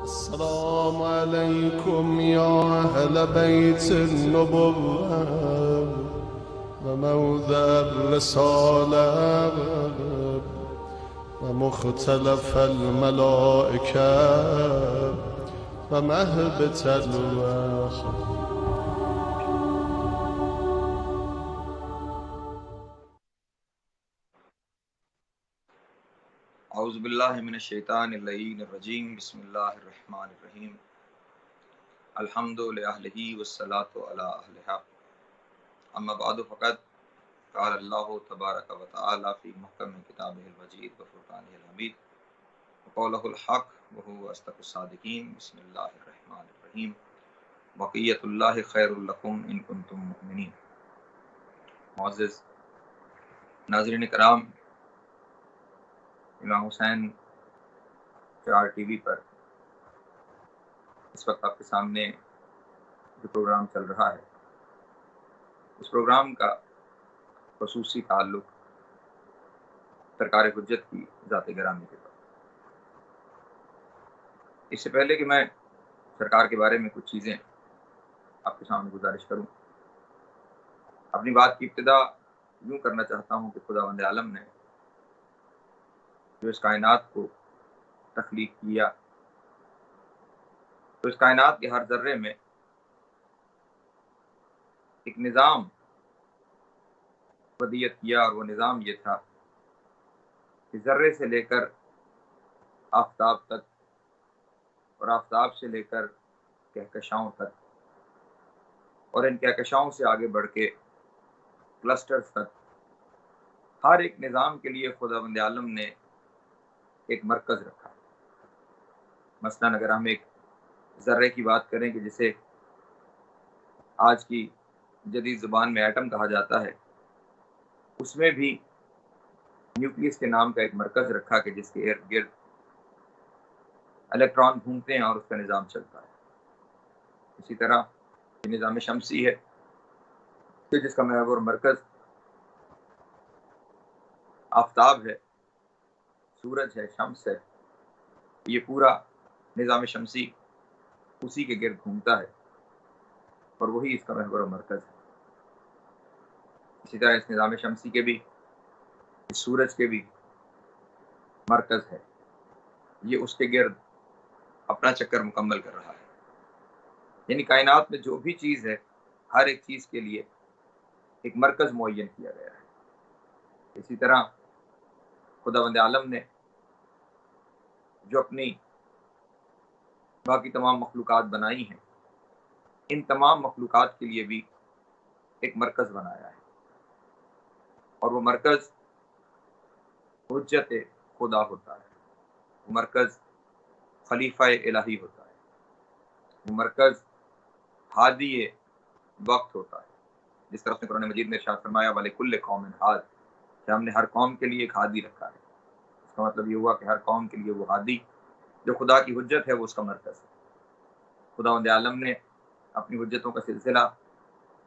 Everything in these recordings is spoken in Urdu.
السلام عليكم يا أهل بيت النبوة وموضع الرسالة ومختلف الملائكة ومهبة الوحي. اعوذ باللہ من الشیطان اللعین الرجیم بسم اللہ الرحمن الرحیم الحمد للہ والصلاۃ علی اہلہا اما بعد فقد قال اللہ تبارک و تعالی فی محکم کتابہ المجید وفرقانہ الحمید وقولہ الحق وہو اصدق الصادقین بسم اللہ الرحمن الرحیم بقیۃ اللہ خیر لکم ان کنتم مؤمنین۔ معزز ناظرین کرام، امام حسین چار ٹی وی پر اس وقت آپ کے سامنے جو پروگرام چل رہا ہے، اس پروگرام کا خصوصی تعلق سرکار حجت کی ذات گرامی کے ساتھ۔ اس سے پہلے کہ میں سرکار کے بارے میں کچھ چیزیں آپ کے سامنے گزارش کروں، اپنی بات کی ابتدا یوں کرنا چاہتا ہوں کہ خداوند عالم نے جو اس کائنات کو تخلیق کیا، تو اس کائنات کے ہر ذرے میں ایک نظام ودیت کیا، اور وہ نظام یہ تھا کہ ذرے سے لے کر آفتاب تک، اور آفتاب سے لے کر کہکشاؤں تک، اور ان کہکشاؤں سے آگے بڑھ کے کلسٹرز تک، ہر ایک نظام کے لیے خداوند عالم نے ایک مرکز رکھا۔ مثلاً اگر ہم ایک ذرے کی بات کریں کہ جسے آج کی جدید زبان میں ایٹم کہا جاتا ہے، اس میں بھی نیوکلیس کے نام کا ایک مرکز رکھا کہ جس کے ارد گرد الیکٹران گھومتے ہیں اور اس کا نظام چلتا ہے۔ اسی طرح یہ نظام شمسی ہے کہ جس کا محور مرکز آفتاب ہے، سورج ہے، شمس ہے۔ یہ پورا نظام شمسی اسی کے گرد گھومتا ہے اور وہی اس کا محور و مرکز ہے۔ اسی طرح اس نظام شمسی کے بھی، اس سورج کے بھی مرکز ہے، یہ اس کے گرد اپنا چکر مکمل کر رہا ہے۔ یعنی کائنات میں جو بھی چیز ہے، ہر ایک چیز کے لیے ایک مرکز معین کیا گیا ہے۔ اسی طرح خداوند عالم نے جو اپنی باقی تمام مخلوقات بنائی ہیں، ان تمام مخلوقات کے لیے بھی ایک مرکز بنایا ہے، اور وہ مرکز حجت خدا ہوتا ہے، وہ مرکز خلیفہ الہی ہوتا ہے، وہ مرکز ہادی وقت ہوتا ہے۔ جس طرح سے قرآن مجید نے ارشاد فرمایا وَلِكُلِّ قَوْمٍ ہاد، کہ ہم نے ہر قوم کے لیے ایک ہادی رکھا ہے۔ اس کا مطلب یہ ہوا کہ ہر قوم کے لیے وہ ہادی جو خدا کی حجت ہے وہ اس کا مرکز ہے۔ خداوند عالم نے اپنی حجتوں کا سلسلہ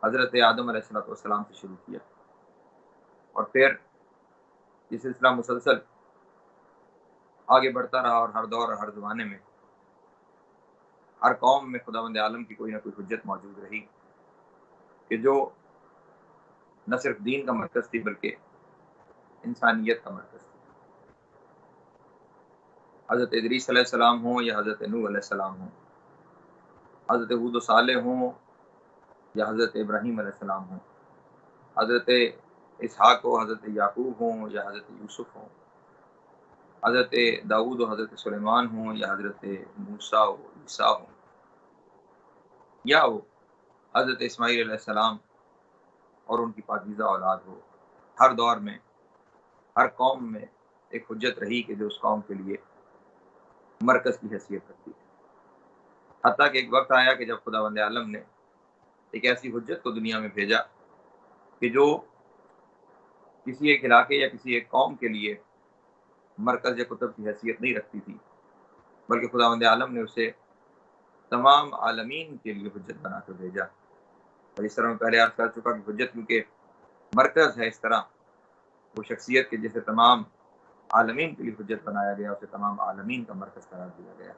حضرت آدم علیہ السلام سے شروع کیا، اور پھر یہ سلسلہ مسلسل آگے بڑھتا رہا، اور ہر دور اور ہر زمانے میں ہر قوم میں خداوند عالم کی کوئی نہ کوئی حجت موجود رہی کہ جو نہ صرف دین کا مرکز تھی بلکہ انسانیت کا مرکز تھی۔ حضرت ادریس علیہ السلام ہوں یا حضرت نوح علیہ السلام ہوں، حضرت ہود و صالح ہوں یا حضرت ابراہیم علیہ السلام ہوں، حضرت اسحاق و حضرت یعقوب ہوں یا حضرت یوسف ہوں، حضرت داؤد و حضرت سلیمان ہوں یا حضرت موسیٰ و عیسیٰ ہوں، یا وہ حضرت اسماعیل علیہ السلام اور ان کی پاکیزہ اولاد ہو، ہر دور میں ہر قوم میں ایک حجت رہی کہ جو اس قوم کے لیے مرکز کی حیثیت رکھتی ہے۔ حتیٰ کہ ایک وقت آیا کہ جب خداوند عالم نے ایک ایسی حجت کو دنیا میں بھیجا کہ جو کسی ایک علاقے یا کسی ایک قوم کے لیے مرکز یا کتب کی حیثیت نہیں رکھتی تھی، بلکہ خداوند عالم نے اسے تمام عالمین کے لیے حجت بنا کر بھیجا۔ اور اس طرح میں پہلے عرض کر چکا کہ حجت کیونکہ مرکز ہے، اس طرح وہ شخصیت کے جسے تمام عالمین کے لیے حجت بنایا گیا، اسے تمام عالمین کا مرکز قرار دیا گیا۔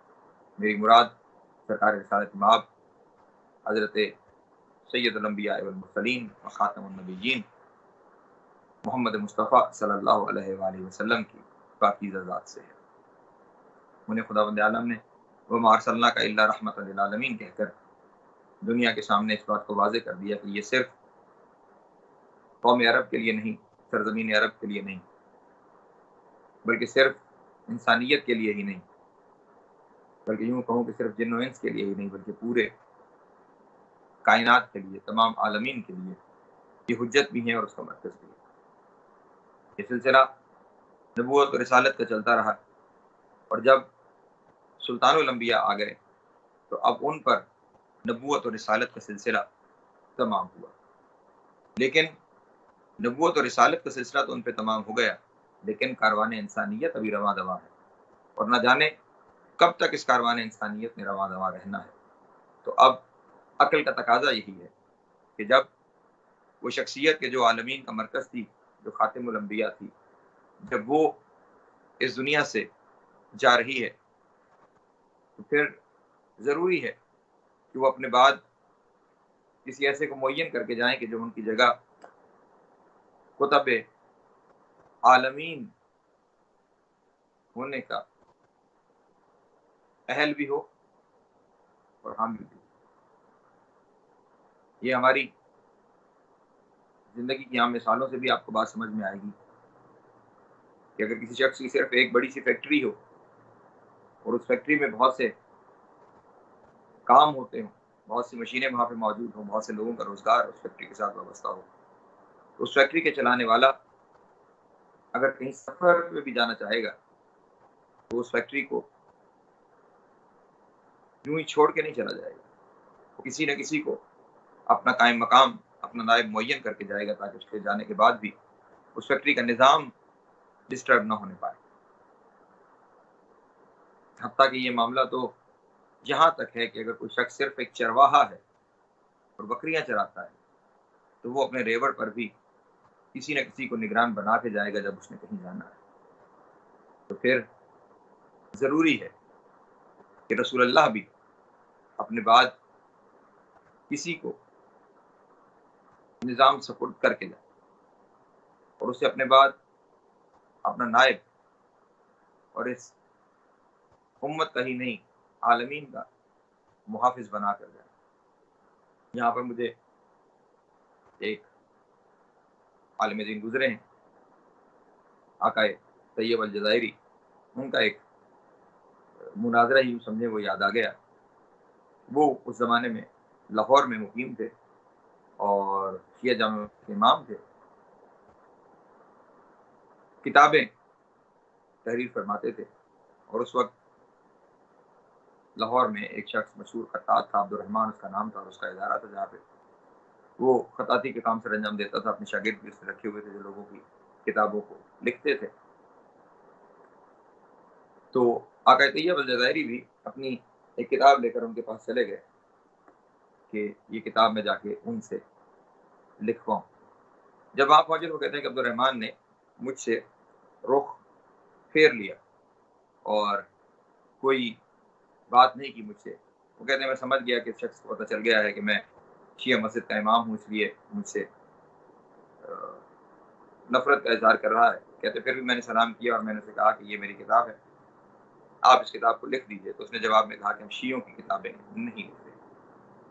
میری مراد سرکار رسالت مآب حضرت سید الانبیاء والمرسلین و خاتم النبیین محمد مصطفیٰ صلی اللہ علیہ وآلہ وسلم کی پاکیزہ ذات سے ہے۔ انہیں خداوند عالم نے وما ارسلناک الا رحمۃ للعالمین کہہ کر دنیا کے سامنے اس بات کو واضح کر دیا کہ یہ صرف قوم عرب کے لیے نہیں، سرزمین عرب کے لیے نہیں، بلکہ صرف انسانیت کے لیے ہی نہیں، بلکہ یوں کہوں کہ صرف جن و انس کے لیے ہی نہیں، بلکہ پورے کائنات کے لیے، تمام عالمین کے لیے یہ حجت بھی ہے اور اس کا مرکز بھی ہے۔ یہ سلسلہ نبوت اور رسالت کا چلتا رہا، اور جب سلطان الانبیاء آ گئے تو اب ان پر نبوت اور رسالت کا سلسلہ تمام ہوا۔ لیکن نبوت اور رسالت کا سلسلہ تو ان پہ تمام ہو گیا، لیکن کاروان انسانیت ابھی رواں دواں ہے، اور نہ جانے کب تک اس کاروان انسانیت میں رواں دواں رہنا ہے۔ تو اب عقل کا تقاضا یہی ہے کہ جب وہ شخصیت کے جو عالمین کا مرکز تھی، جو خاتم الانبیاء تھی، جب وہ اس دنیا سے جا رہی ہے تو پھر ضروری ہے کہ وہ اپنے بعد کسی ایسے کو معین کر کے جائیں کہ جو ان کی جگہ کتب عالمین ہونے کا اہل بھی ہو اور حامل بھی۔ یہ ہماری زندگی کی عام مثالوں سے بھی آپ کو بات سمجھ میں آئے گی کہ اگر کسی شخص کی صرف ایک بڑی سی فیکٹری ہو اور اس فیکٹری میں بہت سے کام ہوتے ہوں، بہت سی مشینیں وہاں پہ موجود ہوں، بہت سے لوگوں کا روزگار اس فیکٹری کے ساتھ وابستہ ہو، تو اس فیکٹری کے چلانے والا اگر کہیں سفر میں بھی جانا چاہے گا تو اس فیکٹری کو یوں ہی چھوڑ کے نہیں چلا جائے گا، وہ کسی نہ کسی کو اپنا قائم مقام، اپنا نائب معین کر کے جائے گا تاکہ اس کے جانے کے بعد بھی اس فیکٹری کا نظام ڈسٹرب نہ ہونے پائے۔ حتیٰ کہ یہ معاملہ تو یہاں تک ہے کہ اگر کوئی شخص صرف ایک چرواہا ہے اور بکریاں چراتا ہے تو وہ اپنے ریوڑ پر بھی کسی نہ کسی کو نگران بنا کے جائے گا جب اس نے کہیں جانا ہے۔ تو پھر ضروری ہے کہ رسول اللہ بھی اپنے بعد کسی کو نظام سپرد کر کے جائے اور اسے اپنے بعد اپنا نائب اور اس امت کا ہی نہیں عالمین کا محافظ بنا کر جائے۔ یہاں پر مجھے ایک عالم دین گزرے ہیں، آقا طیب الجزائری، ان کا ایک مناظرہ ہی سمجھے وہ یاد آ گیا۔ وہ اس زمانے میں لاہور میں مقیم تھے اور شیعہ جامع کے امام تھے، کتابیں تحریر فرماتے تھے، اور اس وقت لاہور میں ایک شخص مشہور خطاط تھا، عبد الرحمن اس کا نام تھا، اور اس کا ادارہ تھا جہاں پہ وہ خطاطی کے کام سر انجام دیتا تھا، اپنے شاگرد بھی اس میں رکھے ہوئے تھے جو لوگوں کی کتابوں کو لکھتے تھے۔ تو آقا طیب الجزائری بھی اپنی ایک کتاب لے کر ان کے پاس چلے گئے کہ یہ کتاب میں جا کے ان سے لکھواؤں۔ جب آپ پہنچے وہ کہتے ہیں کہ عبد الرحمن نے مجھ سے رخ پھیر لیا اور کوئی بات نہیں کی مجھ سے۔ وہ کہتے ہیں میں سمجھ گیا کہ شخص کو پتہ چل گیا ہے کہ میں شیعہ مسجد کا امام ہوں، اس لیے مجھ سے نفرت کا اظہار کر رہا ہے۔ کہتے پھر بھی میں نے سلام کیا اور میں نے اسے کہا کہ یہ میری کتاب ہے، آپ اس کتاب کو لکھ دیجئے۔ تو اس نے جواب میں کہا کہ ہم شیعوں کی کتابیں نہیں لکھتے۔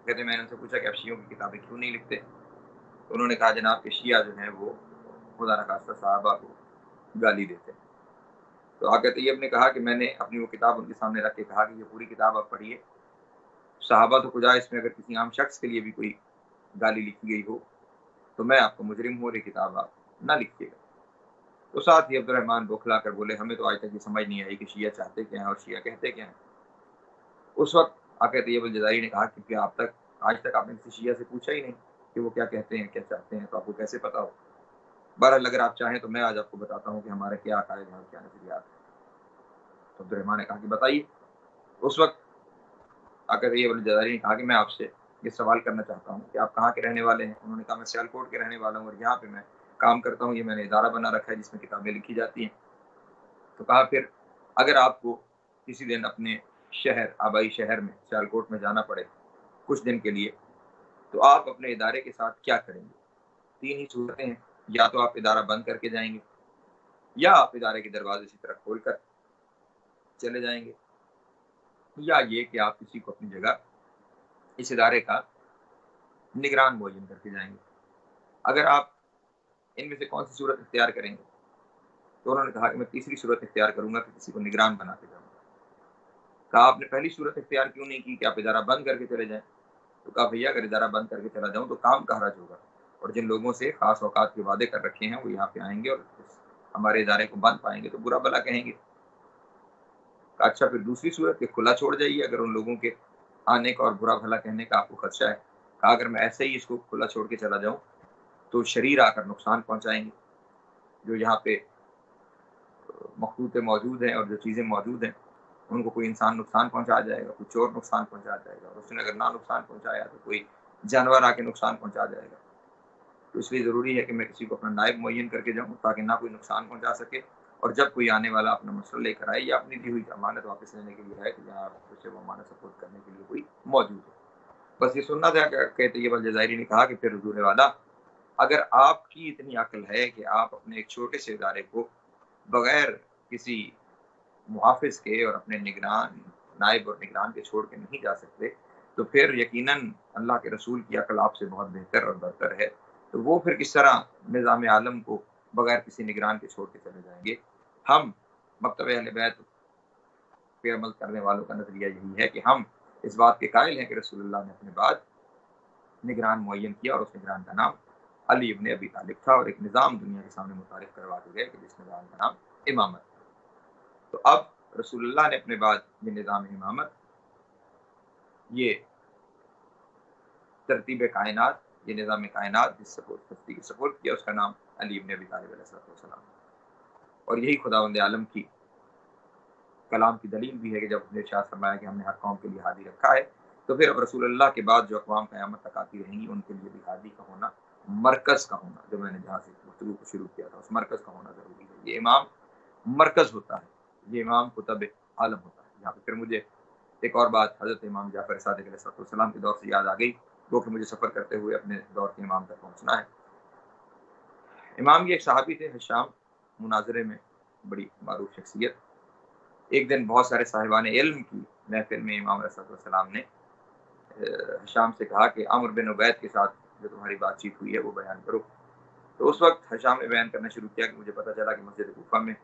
کہتے میں نے ان سے پوچھا کہ آپ شیعوں کی کتابیں کیوں نہیں لکھتے؟ تو انہوں نے کہا جناب کہ شیعہ جو ہیں وہ خدا نخواستہ صحابہ کو گالی دیتے ہیں۔ تو آقا طیب نے کہا کہ میں نے اپنی وہ کتاب ان کے سامنے رکھ کے کہا کہ یہ پوری کتاب آپ پڑھیے، صحابہ تو کجا، اس میں اگر کسی عام شخص کے لیے بھی کوئی گالی لکھی گئی ہو تو میں آپ کو مجرم ہوں، یہ کتاب آپ نہ لکھیے گا۔ تو ساتھ ہی عبد الرحمن بوکھلا کر بولے ہمیں تو آج تک یہ سمجھ نہیں آئی کہ شیعہ چاہتے کیا ہیں اور شیعہ کہتے کیا ہیں۔ اس وقت آقا طیب الجزائری نے کہا کہ کیا آج تک آپ نے کسی شیعہ سے پوچھا ہی نہیں کہ وہ کیا کہتے ہیں، کیا چاہتے ہیں، تو آپ کو کیسے پتا ہو؟ بہرحال اگر آپ چاہیں تو میں آج آپ کو بتاتا ہوں کہ ہمارے کیا عقائد ہیں اور کیا نظریات ہیں۔ تو عبد الرحمن نے کہا کہ بتائیے۔ اس وقت آقا طیب الجزائری نے کہا کہ میں آپ سے یہ سوال کرنا چاہتا ہوں کہ آپ کہاں کے رہنے والے ہیں؟ انہوں نے کہا میں سیالکوٹ کے رہنے والا ہوں اور یہاں پہ میں کام کرتا ہوں، یہ میں نے ادارہ بنا رکھا ہے جس میں کتابیں لکھی جاتی ہیں۔ تو کہا پھر اگر آپ کو کسی دن اپنے شہر آبائی شہر میں سیالکوٹ میں جانا پڑے کچھ دن کے لیے، تو آپ اپنے ادارے کے ساتھ کیا کریں گے؟ 3 ہی صورتیں ہیں، یا تو آپ ادارہ بند کر کے جائیں گے، یا آپ ادارے کے دروازے اسی طرح کھول کر چلے جائیں گے، یا یہ کہ آپ کسی کو اپنی جگہ اس ادارے کا نگران معین کر کے جائیں گے۔ اگر آپ ان میں سے کون سی صورت اختیار کریں گے؟ تو انہوں نے کہا کہ میں تیسری صورت اختیار کروں گا کہ کسی کو نگران بنا کے جاؤں گا۔ کہا آپ نے پہلی صورت اختیار کیوں نہیں کی کہ آپ ادارہ بند کر کے چلے جائیں؟ تو کہا بھیا اگر ادارہ بند کر کے چلا جاؤں تو کام کا حرج ہوگا، اور جن لوگوں سے خاص اوقات کے وعدے کر رکھے ہیں وہ یہاں پہ آئیں گے اور ہمارے ادارے کو بند پائیں گے تو برا بلا کہیں گے۔ اچھا پھر دوسری صورت کہ کھلا چھوڑ جائیے اگر ان لوگوں کے آنے کا اور برا بھلا کہنے کا آپ کو خدشہ ہے۔ کہا اگر میں ایسے ہی اس کو کھلا چھوڑ کے چلا جاؤں تو شریر آ کر نقصان پہنچائیں گے، جو یہاں پہ مخلوطیں موجود ہیں اور جو چیزیں موجود ہیں ان کو کوئی انسان نقصان پہنچا جائے گا، کوئی چور نقصان پہنچا جائے گا، اور اس نے اگر نہ نقصان پہنچایا تو کوئی جانور آ کے نقصان پہنچا جائے گا۔ تو اس لیے ضروری ہے کہ میں کسی کو اپنا نائب معین کر کے جاؤں تاکہ نہ کوئی نقصان پہنچا سکے، اور جب کوئی آنے والا اپنا مسئلہ لے کر آئے یا اپنی دی ہوئی امانت واپس لینے کے لیے ہے کہ جہاں اسے وہ امانت سپورٹ کرنے کے لیے کوئی موجود ہے۔ بس یہ سننا تھا کہ طیب الجزائری نے کہا کہ پھر حضور والا اگر آپ کی اتنی عقل ہے کہ آپ اپنے ایک چھوٹے سے ادارے کو بغیر کسی محافظ کے اور اپنے نگران نائب اور نگران کے چھوڑ کے نہیں جا سکتے، تو پھر یقیناً اللہ کے رسول کی عقل آپ سے بہت بہتر اور برتر ہے، تو وہ پھر کس طرح نظام عالم کو بغیر کسی نگران کے چھوڑ کے چلے جائیں گے؟ ہم مکتب اہل بیت پہ عمل کرنے والوں کا نظریہ یہی ہے کہ ہم اس بات کے قائل ہیں کہ رسول اللہ نے اپنے بعد نگران معین کیا، اور اس نگران کا نام علی ابن ابی طالب تھا، اور ایک نظام دنیا کے سامنے متعارف کروا کے گئے کہ جس نظام کا نام امامت۔ تو اب رسول اللہ نے اپنے بعد یہ نظام امامت، یہ ترتیب کائنات، یہ نظام کائنات جس کی سپورٹ کیا، اس کا نام علی ابن ابی طالب علیہ السلام، اور یہی خداوند عالم کی کلام کی دلیل بھی ہے کہ جب نے ارشاد فرمایا کہ ہم نے ہر قوم کے لیے ہادی رکھا ہے، تو پھر اب رسول اللہ کے بعد جو اقوام قیامت تک آتی رہیں گی ان کے لیے بھی ہادی کا ہونا، مرکز کا ہونا، جو میں نے جہاں سے گفتگو کو شروع کیا تھا اس مرکز کا ہونا ضروری ہے۔ یہ امام مرکز ہوتا ہے، یہ امام قطب عالم ہوتا ہے۔ یہاں پہ پھر مجھے ایک اور بات حضرت امام جعفر صادق علیہ السلام کے دور سے یاد آ گئی، وہ کہ مجھے سفر کرتے ہوئے اپنے دور کے امام تک پہنچنا ہے۔ امام یہ ایک صحابی تھے، حشام، مناظرے میں بڑی معروف شخصیت۔ ایک دن بہت سارے صاحبان علم کی محفل میں امام علیہ السلام نے حشام سے کہا کہ عمرو بن عبید کے ساتھ جو تمہاری بات چیت ہوئی ہے وہ بیان کرو۔ تو اس وقت حشام نے بیان کرنا شروع کیا کہ مجھے پتہ چلا کہ مسجد کوفہ میں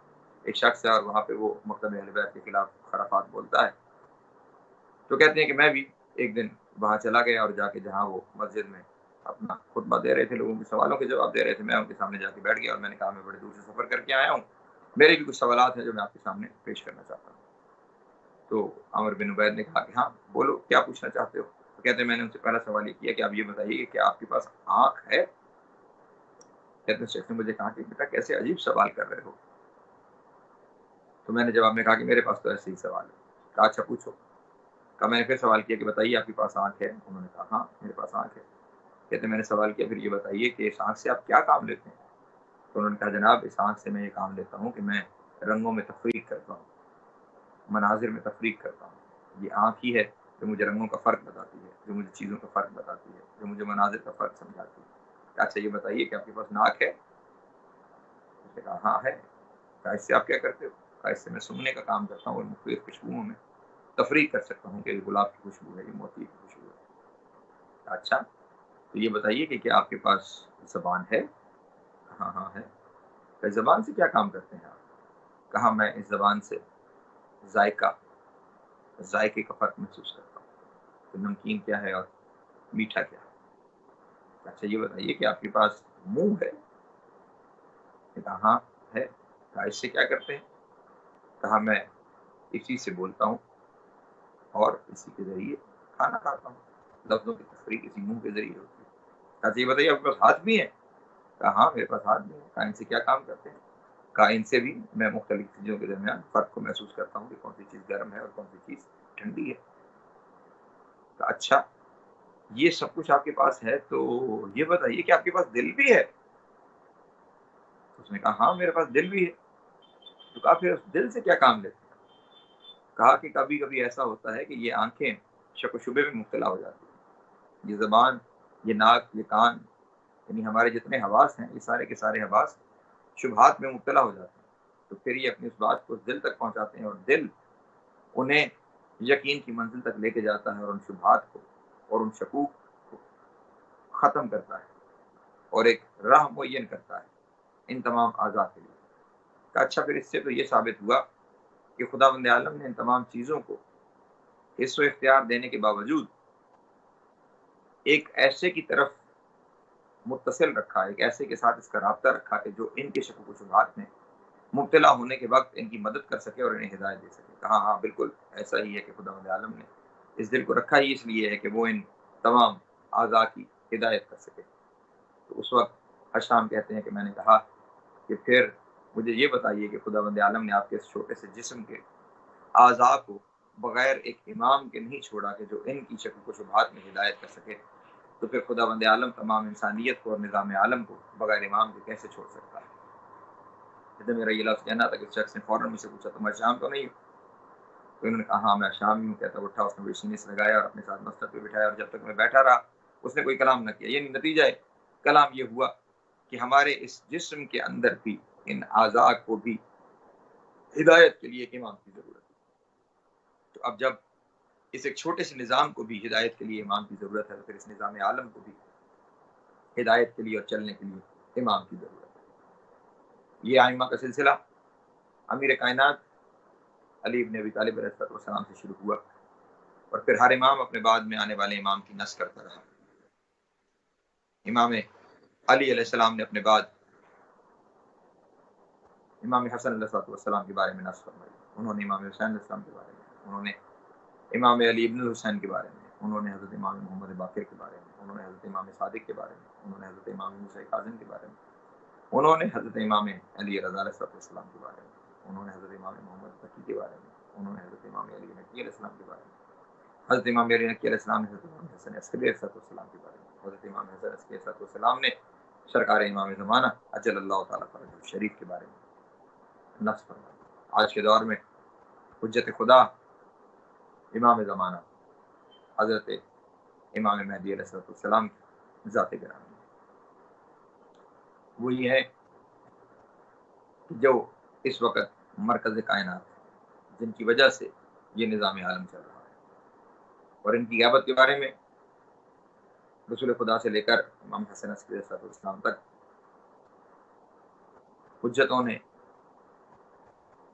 ایک شخص ہے اور وہاں پہ وہ مکتب اہل بیت کے خلاف خرافات بولتا ہے۔ تو کہتے ہیں کہ میں بھی ایک دن وہاں چلا گیا اور جا کے جہاں وہ مسجد میں اپنا خطبہ دے رہے تھے، لوگوں کے سوالوں کے جواب دے رہے تھے، میں ان کے سامنے جا کے بیٹھ گیا اور میں نے کہا میں بڑے دور سے سفر کر کے آیا ہوں، میرے بھی کچھ سوالات ہیں جو میں آپ کے سامنے پیش کرنا چاہتا ہوں۔ تو عمرو بن عبید نے کہا کہ ہاں بولو، کیا پوچھنا چاہتے ہو؟ تو کہتے ہیں میں نے ان سے پہلا سوال یہ کیا کہ آپ یہ بتائیے کہ کیا آپ کے پاس آنکھ ہے؟ کہتے ہیں شیخ نے مجھے کہا کہ بیٹا کیسے عجیب سوال کر رہے ہو؟ تو میں نے جواب میں کہا کہ میرے پاس تو ایسے ہی سوال ہے۔ کہا اچھا پوچھو۔ کہا میں نے پھر سوال کیا کہ بتائیے آپ کے پاس آنکھ ہے؟ انہوں نے کہا ہاں میرے پاس آنکھ ہے۔ کہتے میں نے سوال کیا پھر یہ بتائیے کہ اس آنکھ سے آپ کیا کام لیتے ہیں؟ تو انہوں نے کہا جناب اس آنکھ سے میں یہ کام لیتا ہوں کہ میں رنگوں میں تفریق کرتا ہوں، مناظر میں تفریق کرتا ہوں۔ یہ آنکھ ہی ہے جو مجھے رنگوں کا فرق بتاتی ہے، جو مجھے چیزوں کا فرق بتاتی ہے، جو مجھے مناظر کا فرق سمجھاتی ہے۔ اچھا یہ بتائیے کہ آپ کے پاس ناک ہے؟ اس نے کہا ہاں ہے۔ کہا اس سے آپ کیا کرتے ہو؟ کہا اس سے میں سونگنے کا کام کرتا ہوں اور مختلف خوشبوؤں میں تفریق کر سکتا ہوں کہ یہ گلاب کی خوشبو ہے، یہ موتی کی خوشبو ہے۔ اچھا تو یہ بتائیے کہ کیا آپ کے پاس زبان ہے؟ ہاں ہاں ہے۔ کہ زبان سے کیا کام کرتے ہیں آپ؟ کہا میں اس زبان سے ذائقے کا فرق محسوس کرتا ہوں کہ نمکین کیا ہے اور میٹھا کیا ہے۔ اچھا یہ بتائیے کہ آپ کے پاس منہ ہے؟ کہا ہاں ہے۔ کہا اس سے کیا کرتے ہیں؟ کہا میں اسی سے بولتا ہوں اور اسی کے ذریعے کھانا کھاتا ہوں، لفظوں کی تفریق اسی منہ کے ذریعے ہوتی ہے۔ اچھا یہ بتائیے آپ کے پاس ہاتھ بھی ہے؟ کہا ہاں میرے پاس ہاتھ بھی ہے۔ کہا ان سے کیا کام کرتے ہیں؟ کہا ان سے بھی میں مختلف چیزوں کے درمیان فرق کو محسوس کرتا ہوں کہ کون سی چیز گرم ہے اور کون سی چیز ٹھنڈی ہے۔ کہا اچھا یہ سب کچھ آپ کے پاس ہے تو یہ بتائیے کہ آپ کے پاس دل بھی ہے؟ اس نے کہا ہاں میرے پاس دل بھی ہے۔ تو کہا پھر اس دل سے کیا کام لیتے ہیں؟ کہا کہ کبھی کبھی ایسا ہوتا ہے کہ یہ آنکھیں شک و شبے میں مبتلا ہو جاتی ہیں، یہ زبان، یہ ناک، یہ کان، یعنی ہمارے جتنے حواس ہیں یہ سارے کے سارے حواس شبہات میں مبتلا ہو جاتے ہیں، تو پھر یہ اپنی اس بات کو دل تک پہنچاتے ہیں اور دل انہیں یقین کی منزل تک لے کے جاتا ہے اور ان شبہات کو اور ان شکوک کو ختم کرتا ہے اور ایک راہ معین کرتا ہے ان تمام اعضاء کے لیے۔ کہ اچھا پھر اس سے تو یہ ثابت ہوا کہ خداوند عالم نے ان تمام چیزوں کو حص و اختیار دینے کے باوجود ایک ایسے کی طرف متصل رکھا، ایک ایسے کے ساتھ اس کا رابطہ رکھا کہ جو ان کے شکوک و شبہات میں مبتلا ہونے کے وقت ان کی مدد کر سکے اور انہیں ہدایت دے سکے۔ کہا ہاں بالکل ایسا ہی ہے کہ خداوند عالم نے اس دل کو رکھا ہی اس لیے ہے کہ وہ ان تمام اعضاء کی ہدایت کر سکے۔ تو اس وقت حشام کہتے ہیں کہ میں نے کہا کہ پھر مجھے یہ بتائیے کہ خداوند عالم نے آپ کے اس چھوٹے سے جسم کے اعضاء کو بغیر ایک امام کے نہیں چھوڑا کہ جو ان کی شکوک و شبہات میں ہدایت کر سکے، تو پھر خداوند عالم تمام انسانیت کو اور نظام عالم کو بغیر امام کے کیسے چھوڑ سکتا ہے؟ جب میرا یہ لفظ کہنا تھا کہ شخص نے فوراً مجھ سے پوچھا تم شام تو نہیں ہو؟ تو انہوں نے کہا ہاں میں شام ہی ہوں۔ کہتا اٹھا، اس نے سینے سے لگایا اور اپنے ساتھ مستد پہ بٹھایا، اور جب تک میں بیٹھا رہا اس نے کوئی کلام نہ کیا۔ یعنی نتیجہ کلام یہ ہوا کہ ہمارے اس جسم کے اندر بھی ان اعضاء کو بھی ہدایت کے لیے ایک امام کی ضرورت ہے۔ تو اب جب اس ایک چھوٹے سے نظام کو بھی ہدایت کے لیے امام کی ضرورت ہے، تو پھر اس نظام عالم کو بھی ہدایت کے لیے اور چلنے کے لیے امام کی ضرورت ہے۔ یہ آئمہ کا سلسلہ امیر کائنات علی ابن ابی طالب علیہ السلام سے شروع ہوا، اور پھر ہر امام اپنے بعد میں آنے والے امام کی نسخ کرتا رہا۔ امام علی علیہ السلام نے اپنے بعد امام حسن علیہ السلام کے بارے میں نسخ فرمائی، انہوں نے امام حسین علیہ السلام کے بارے میں، انہوں نے امام علی ابن الحسین کے بارے میں، انہوں نے حضرت امام محمد باقر کے بارے میں، انہوں نے حضرت امام صادق کے بارے میں، انہوں نے حضرت امام موسیٰ کاظم کے بارے میں، انہوں نے حضرت امام علی رضا علیہ السلام کے بارے میں، انہوں نے حضرت امام محمد تقی کے بارے میں، انہوں نے حضرت امام علی نقی علیہ السلام کے بارے میں، حضرت امام علی نقی علیہ السلام نے حضرت امام حسن عسکری علیہ السلام کے بارے میں، حضرت امام حسن عسکری علیہ السلام نے سرکار امام زمانہ اجل اللہ تعالیٰ فرجہ الشریف کے بارے میں نص فرمایا۔ آج کے دور میں حجت خدا امام زمانہ حضرت امام مہدی علیہ السلام کی ذات گرامی وہی ہے جو اس وقت مرکز کائنات، جن کی وجہ سے یہ نظام عالم چل رہا ہے، اور ان کی غیبت کے بارے میں رسول خدا سے لے کر امام حسن عسکری علیہ السلام تک حجتوں نے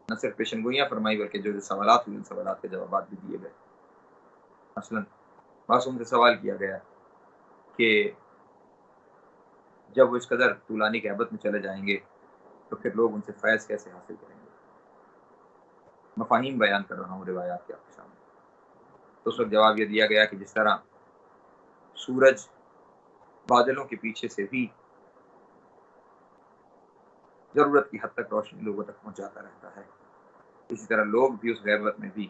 نہ صرف پیشن گوئیاں فرمائی بلکہ جو سوالات ہوئے ان سوالات کے جوابات بھی دیے گئے۔ مثلا معصوم سے سوال کیا گیا کہ جب وہ اس قدر طولانی غیبت میں چلے جائیں گے تو پھر لوگ ان سے فیض کیسے حاصل کریں گے؟ مفاہیم بیان کر رہا ہوں روایات کے آپ کے سامنے۔ تو اس وقت جواب یہ دیا گیا کہ جس طرح سورج بادلوں کے پیچھے سے بھی ضرورت کی حد تک روشنی لوگوں تک پہنچاتا رہتا ہے، اسی طرح لوگ بھی اس غیبت میں بھی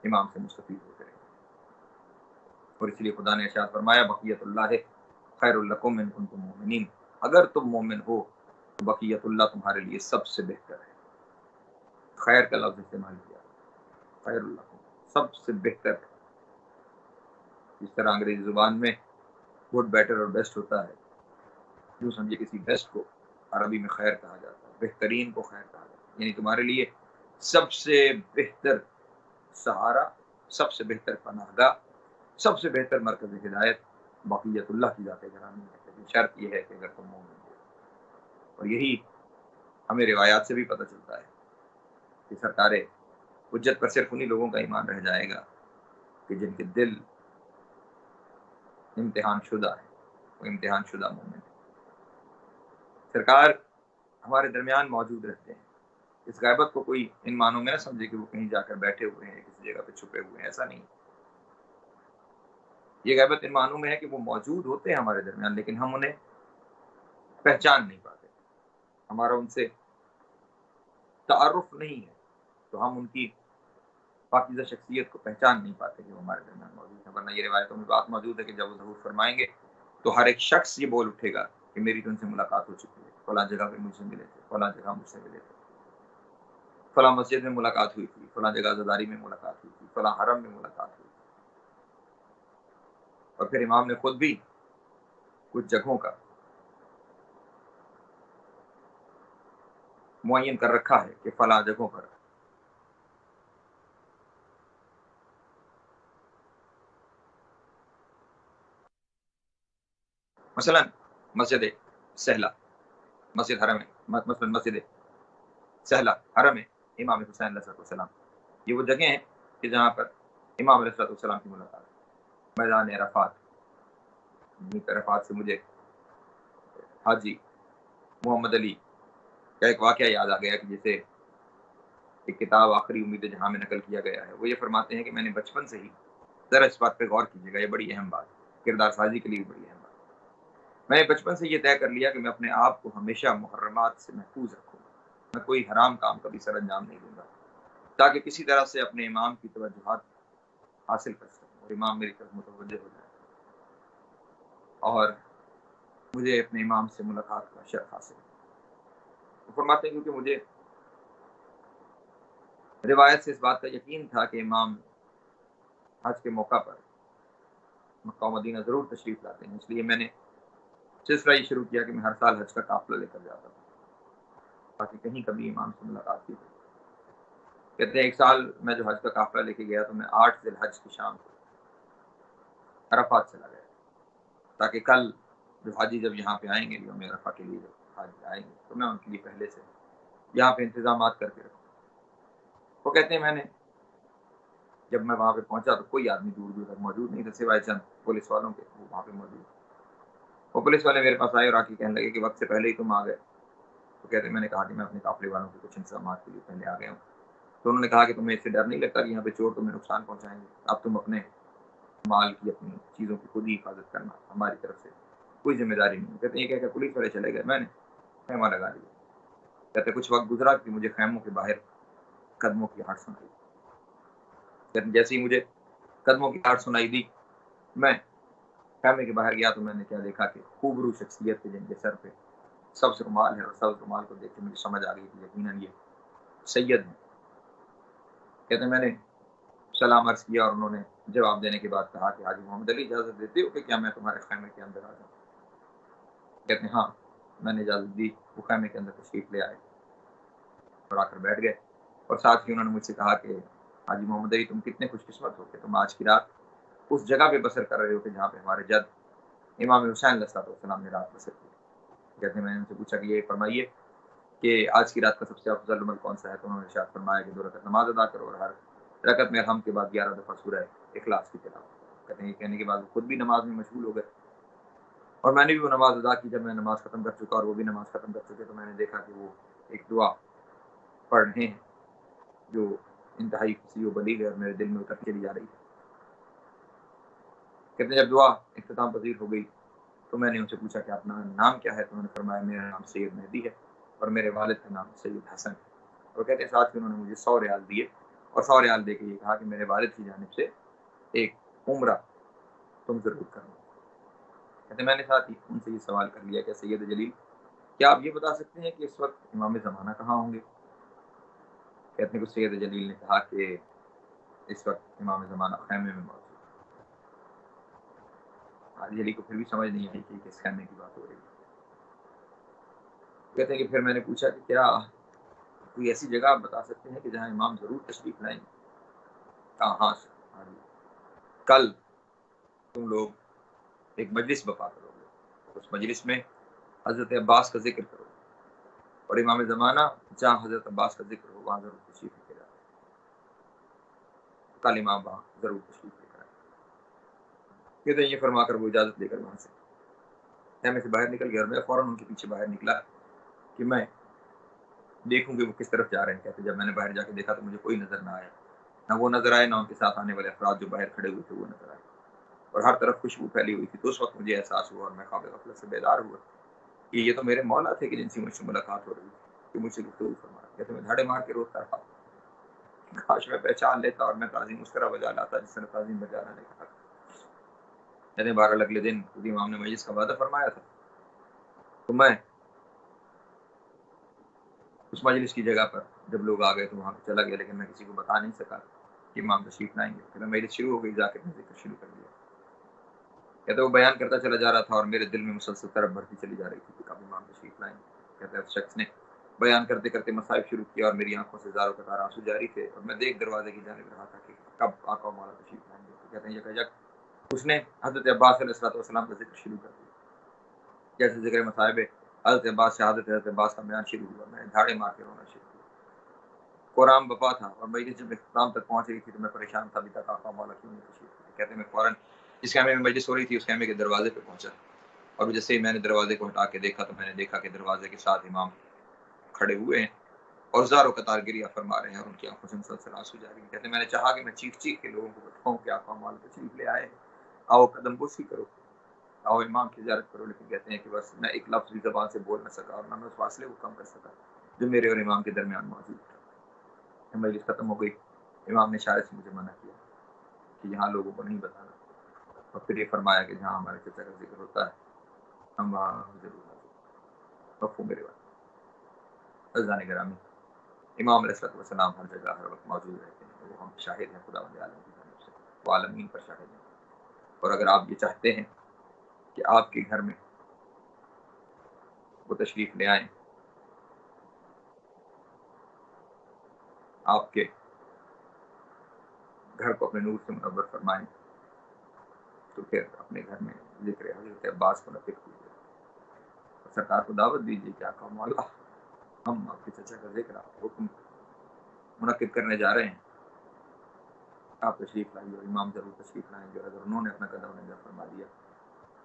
امام سے مستفید ہوتے رہے، اور اس لیے خدا نے ارشاد فرمایا بقیت اللہ خیر لکم ان کنتم مومنین، اگر تم مومن ہو تو بقیت اللہ تمہارے لیے سب سے بہتر ہے۔ خیر کا لفظ استعمال کیا، خیر لکم سب سے بہتر ہے۔ جس طرح انگریزی زبان میں گڈ بیٹر اور بیسٹ ہوتا ہے، جو سمجھے کسی بیسٹ کو عربی میں خیر کہا جاتا ہے، بہترین کو خیر کہا جاتا ہے، یعنی تمہارے لیے سب سے بہتر سہارا، سب سے بہتر پناہ گاہ، سب سے بہتر مرکز ہدایت بقیت اللہ کی ذات گرامی ہے، لیکن شرط یہ ہے کہ اگر تم مومن ہو۔ اور یہی ہمیں روایات سے بھی پتہ چلتا ہے کہ سرکار حجت پر صرف انہی لوگوں کا ایمان رہ جائے گا کہ جن کے دل امتحان شدہ ہے، وہ امتحان شدہ مومن ہے۔ سرکار ہمارے درمیان موجود رہتے ہیں، اس غیبت کو کوئی ان معنوں میں نہ سمجھے کہ وہ کہیں جا کر بیٹھے ہوئے ہیں، کسی جگہ پہ چھپے ہوئے ہیں، ایسا نہیں۔ یہ غیبت ان معنوں میں ہے کہ وہ موجود ہوتے ہیں ہمارے درمیان، لیکن ہم انہیں پہچان نہیں پاتے، ہمارا ان سے تعارف نہیں ہے، تو ہم ان کی پاکیزہ شخصیت کو پہچان نہیں پاتے کہ وہ ہمارے درمیان موجود ہے۔ ورنہ یہ روایتوں میں بات موجود ہے کہ جب وہ ظہور فرمائیں گے تو ہر ایک شخص یہ بول اٹھے گا کہ میری تو ان سے ملاقات ہو چکی ہے، فلاں جگہ پہ مجھ سے ملے تھے، فلاں جگہ مجھ سے ملے تھے۔ فلاں مسجد میں ملاقات ہوئی تھی، فلاں جگہ عزاداری میں ملاقات ہوئی تھی، فلاں حرم میں ملاقات ہوئی تھی. اور پھر امام نے خود بھی کچھ جگہوں کا معین کر رکھا ہے کہ فلاں جگہوں پر مثلا مسجد سہلا، مسجد حرم ہے، مثلا مسجد سہلا حرم ہے امام حسین علیہ السلام. یہ وہ جگہ ہیں کہ جہاں پر امام علیہ السلام کی ملاقات. میدان عرفات، عرفات سے مجھے حاجی محمد علی کا ایک واقعہ یاد آ گیا کہ جسے ایک کتاب آخری امید جہاں میں نقل کیا گیا ہے. وہ یہ فرماتے ہیں کہ میں نے بچپن سے ہی، ذرا اس بات پہ غور کیجیے گا، یہ بڑی اہم بات، کردار سازی کے لیے بڑی اہم بات. میں نے بچپن سے یہ طے کر لیا کہ میں اپنے آپ کو ہمیشہ محرمات سے محفوظ رکھوں گا. میں کوئی حرام کام کبھی سر انجام نہیں دوں گا، تاکہ کسی طرح سے اپنے امام کی توجہات حاصل کر سکوں اور امام میری طرف متوجہ ہو جائے اور مجھے اپنے امام سے ملاقات کا شرف حاصل ہے. وہ فرماتے ہیں کیونکہ مجھے روایت سے اس بات کا یقین تھا کہ امام حج کے موقع پر مکہ و مدینہ ضرور تشریف لاتے ہیں، اس لیے میں نے سلسلہ یہ شروع کیا کہ میں ہر سال حج کا قافلہ لے کر جاتا ہوں تاکہ کہیں کبھی امام سے ملاقات کی ہو. کہتے ہیں ایک سال میں جو حج کا قافلہ لے کے گیا تو میں 8 ذی الحج کی شام کو عرفات چلا گیا تاکہ کل جو حاجی جب یہاں پہ آئیں گے یوم عرفہ کے لیے جب حاجی آئیں گے تو میں ان کے لیے پہلے سے یہاں پہ انتظامات کر کے رکھوں. وہ کہتے ہیں میں نے جب میں وہاں پہ پہنچا تو کوئی آدمی دور دور تک موجود نہیں تھا سوائے چند پولیس والوں کے، وہ وہاں پہ موجود. وہ پولیس والے میرے پاس آئے اور آ کے کہنے لگے کہ وقت سے پہلے ہی تم آ گئے. تو کہتے ہیں میں نے کہا کہ میں اپنے قافلے والوں کے کچھ انتظامات کے لیے پہلے آ گیا ہوں. تو انہوں نے کہا کہ تمہیں اس سے ڈر نہیں لگتا کہ یہاں پہ چور تمہیں نقصان پہنچائیں گے؟ اب تم اپنے مال کی، اپنی چیزوں کی خود ہی حفاظت کرنا، ہماری طرف سے کوئی ذمہ داری نہیں. کہتے ہیں کہ پولیس والے چلے گئے، میں نے خیمہ لگا لیا. کہتے کچھ وقت گزرا کہ مجھے خیموں کے باہر قدموں کی آہٹ سنائی. کہتے جیسے ہی مجھے قدموں کی آہٹ سنائی دی، میں خیمے کے باہر گیا تو میں نے کیا دیکھا کہ خوبرو شخصیت کے جن کے سر پہ سبز رومال ہے، اور سبز رومال کو دیکھ کے مجھے سمجھ آ گئی کہ یقیناً یہ سید ہیں. کہتے میں نے سلام عرض کیا اور انہوں نے جواب دینے کے بعد کہا کہ حاجی محمد علی اجازت دیتے ہو کہ کیا میں تمہارے خیمے کے اندر آ جاؤں؟ کہتے ہیں ہاں. میں نے اجازت دی. وہ خیمے کے اندر تشریف لے آئے اور آ کر بیٹھ گئے اور ساتھ ہی انہوں نے مجھ سے کہا کہ حاجی محمد علی تم کتنے خوش قسمت ہو کہ تم آج کی رات اس جگہ پہ بسر کر رہے ہو کہ جہاں پہ ہمارے جد امام حسین علیہ السلام نے رات بسر کی. کہتے ہیں میں نے ان سے پوچھا کہ یہ فرمائیے کہ آج کی رات کا سب سے افضل عمل کون سا ہے؟ تو انہوں نے ارشاد فرمایا کہ 2 رکعت نماز ادا کرو اور ہر رکعت میں الحمد کے بعد 11 دفعہ سورہ اخلاص کی تلاوت. کہتے ہیں یہ کہنے کے بعد خود بھی نماز میں مشغول ہو گئے اور میں نے بھی وہ نماز ادا کی. جب میں نماز ختم کر چکا اور وہ بھی نماز ختم کر چکے تو میں نے دیکھا کہ وہ ایک دعا پڑھ رہے ہیں جو انتہائی خوشی و بلیغ ہے اور میرے دل میں اتر چلی جا رہی ہے. کہتے ہیں جب دعا اختتام پذیر ہو گئی تو میں نے ان سے پوچھا کہ اپنا نام کیا ہے؟ تو انہوں نے فرمایا میرا نام سید مہدی ہے اور میرے والد کا نام سید حسن ہے. اور کہتے ہیں ساتھ ہی انہوں نے مجھے 100 ریال دیے اور 100 ریال دے کے یہ کہا کہ میرے والد کی جانب سے ایک عمرہ تم ضرور کرنا. کہتے ہیں میں نے ساتھ ہی ان سے یہ سوال کر لیا کہ سید جلیل کیا آپ یہ بتا سکتے ہیں کہ اس وقت امام زمانہ کہاں ہوں گے؟ کہتے ہیں کہ سید جلیل نے کہا کہ اس وقت امام زمانہ خیمے میں موجود. حاجی علی کو پھر بھی سمجھ نہیں آئی کہ کس خیمے کی بات ہو رہی ہے. کہتے ہیں کہ پھر میں نے پوچھا کہ کیا کوئی ایسی جگہ آپ بتا سکتے ہیں کہ جہاں امام ضرور تشریف لائیں گے؟ کہا ہاں سر، کل تم لوگ ایک مجلس بپا کرو گے، اس مجلس میں حضرت عباس کا ذکر کرو اور امام زمانہ جہاں حضرت عباس کا ذکر ہو وہاں ضرور تشریف لے کر آئے. کل امام وہاں ضرور تشریف لے کر آئے. کہتے ہیں یہ فرما کر وہ اجازت لے کر وہاں سے خیمے سے باہر نکل گیا اور میں فوراً ان کے پیچھے باہر نکلا کہ میں دیکھوں گے وہ کس طرف جا رہے ہیں. کہتے جب میں نے باہر جا کے دیکھا تو مجھے کوئی نظر نہ آیا، نہ وہ نظر آئے نہ ان کے ساتھ آنے والے افراد جو باہر کھڑے ہوئے تھے وہ نظر آئے اور ہر طرف خوشبو پھیلی ہوئی تھی. تو اس وقت مجھے احساس ہوا اور میں خواب غفلت سے بیدار ہوا کہ یہ تو میرے مولا تھے کہ جن سے مجھ سے ملاقات ہو رہی تھی کہ مجھ سے گفتگو فرما رہے. کہتے میں دھاڑے مار کے روتا رہا، کاش میں پہچان لیتا اور میں تعظیم اس طرح بجا لاتا جس طرح تعظیم بجانا نہیں کہا. کہتے ہیں بہرحال اگلے دن خود امام نے مجلس کا وعدہ فرمایا تھا تو میں اس مجلس کی جگہ پر جب لوگ آ گئے تو وہاں پہ چلا گیا، لیکن میں کسی کو بتا نہیں سکا کہ امام تشریف لائیں گے. پھر میری شروع ہو گئی، جا کے میں ذکر شروع کر دیا. کہتے وہ بیان کرتا چلا جا رہا تھا اور میرے دل میں مسلسل طرف بڑھتی چلی جا رہی تھی کہ کب امام تشریف لائیں گے. کہتے اس شخص نے بیان کرتے کرتے مصائب شروع کیا اور میری آنکھوں سے زاروں قطار آنسو جاری تھے اور میں دیکھ دروازے کی جانب رہا تھا کہ کب آقا مولا تشریف لائیں گے. تو کہتے ہیں یک اس نے حضرت عباس علیہ السلام کا ذکر شروع کر دیا. جیسے ذکر مصائب حضرت عباس شہادت حضرت عباس کا بیان شروع ہوا، میں نے دھاڑے مار کے رونا شروع کیا. قرآن بپا تھا اور میری جب اختتام تک پہنچ رہی تھی تو میں پریشان تھا، ابھی تک آقا مولا کیوں نہیں تشریف لائے. کہتے ہیں میں فوراً جس خیمے میں مجلس ہو رہی تھی اس خیمے کے دروازے پہ پہنچا اور جیسے ہی میں نے دروازے کو ہٹا کے دیکھا تو میں نے دیکھا کہ دروازے کے ساتھ امام کھڑے ہوئے ہیں اور زار و قطار گریہ فرما رہے ہیں اور ان کی آنکھوں سے مسلسل آنسو جاری ہیں. کہتے ہیں میں نے چاہا کہ میں چیخ چیخ کے لوگوں کو بتاؤں کہ آقا مولا تشریف لے آئے، آؤ قدم بوسی کرو، آؤ امام کی زیارت کرو. لیکن کہتے ہیں کہ بس میں ایک لفظ بھی زبان سے بول نہ سکا اور نہ میں اس فاصلے کو کم کر سکا جو میرے اور امام کے درمیان موجود تھا. مجلس ختم ہو گئی، امام نے اشارے سے مجھے منع کیا کہ یہاں لوگوں کو نہیں بتانا، اور پھر یہ فرمایا کہ جہاں ہمارے چچا کا ذکر ہوتا ہے ہم وہاں ضرور حاضر. مفہوم میرے بات عزیزان گرامی، امام علیہ السلام ہر جگہ ہر وقت موجود رہتے ہیں. وہ ہم شاہد ہیں خداوند عالم کی طرف سے، وہ عالمین پر شاہد ہیں. اور اگر آپ یہ چاہتے ہیں کہ آپ کے گھر میں وہ تشریف لے آئیں، آپ کے گھر کو اپنے نور سے منور فرمائیں، تو پھر اپنے گھر میں ذکر حضرت عباس کو نفر کیجیے اور سرکار کو دعوت دیجیے کہ آقا مولا ہم آپ کے چچا کا ذکر آپ حکم منعقد کرنے جا رہے ہیں، آپ تشریف لائیے اور امام ضرور تشریف لائیں گے. اگر انہوں نے اپنا قدم نظر فرما دیا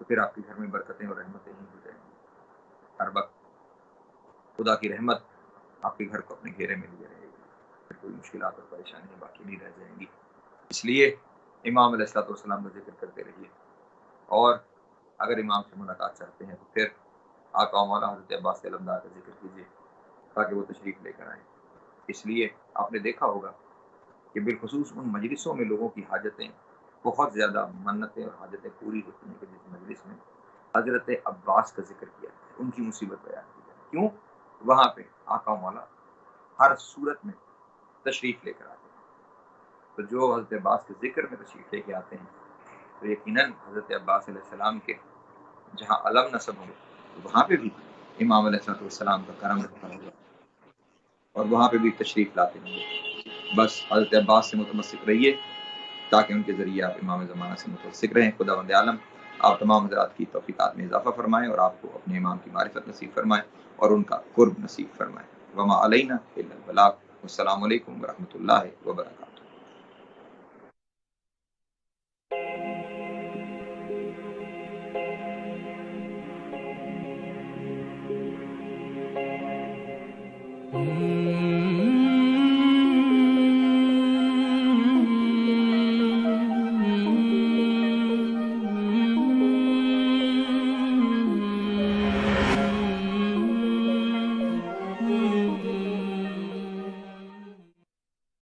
تو پھر آپ کے گھر میں برکتیں اور رحمتیں ہی ہو جائیں گی. ہر وقت خدا کی رحمت آپ کے گھر کو اپنے گھیرے میں لیے رہے گی، پھر کوئی مشکلات اور پریشانیاں باقی نہیں رہ جائیں گی. اس لیے امام علیہ السلام کا ذکر کرتے رہیے، اور اگر امام سے ملاقات چاہتے ہیں تو پھر آقا مولا حضرت عباس علمدار کا ذکر کیجیے تاکہ وہ تشریف لے کر آئیں. اس لیے آپ نے دیکھا ہوگا کہ بالخصوص ان مجلسوں میں لوگوں کی حاجتیں بہت زیادہ منتیں اور حاجتیں پوری ہوتی ہیں کہ جس مجلس میں حضرت عباس کا ذکر کیا جائے، ان کی مصیبت بیان کی جائے. کیوں؟ وہاں پہ آقا مولا ہر صورت میں تشریف لے کر آتے ہیں. تو جو حضرت عباس کے ذکر میں تشریف لے کے آتے ہیں تو یقیناً حضرت عباس علیہ السلام کے جہاں علم نصب ہوں تو وہاں پہ بھی امام علیہ السلام کا کرم رکھا ہوگا اور وہاں پہ بھی تشریف لاتے ہوں گے. بس حضرت عباس سے متمسک رہیے تاکہ ان کے ذریعے آپ امام زمانہ سے متمسک رہیں. خداوند عالم آپ تمام حضرات کی توفیقات میں اضافہ فرمائیں اور آپ کو اپنے امام کی معرفت نصیب فرمائیں اور ان کا قرب نصیب فرمائیں. وما علینا الا البلاغ. السلام علیکم ورحمۃ اللہ وبرکاتہ.